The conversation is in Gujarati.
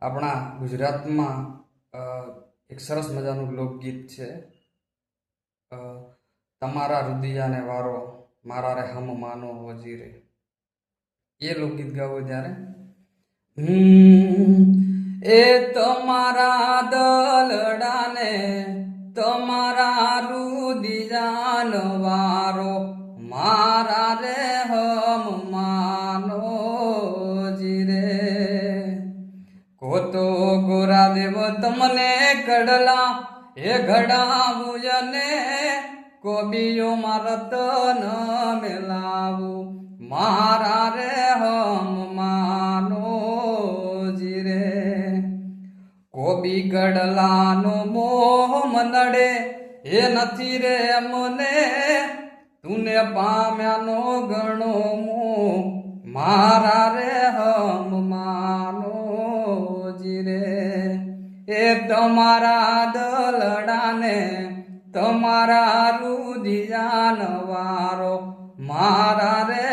આપણા ગુજરાતમાં એક સરસ મજાનું લોકગીત છે, તમારા રુદિયાને વારો મારા રે હમ માનો વજીરે. એ લોકગીત ગાવું ત્યારે એ તમારા દલડાને તમારા રુદિયાન વારો મારા રે હમ માનો જીરે. કોતો ગોરા દેવ તમને કડલા એ ઘડાવું ને કોબીઓ મારત ન મેલાવું મારા રે હમ માનો જીરે. કોબી કડલાનો મોહ મનડે એ નથી રે મને તુને પામ્યાનો ગણો મોહ મારા રે હમ માનો જીરે. એ તમારા દલડાને તમારા રુદિયાન વારો મારા રે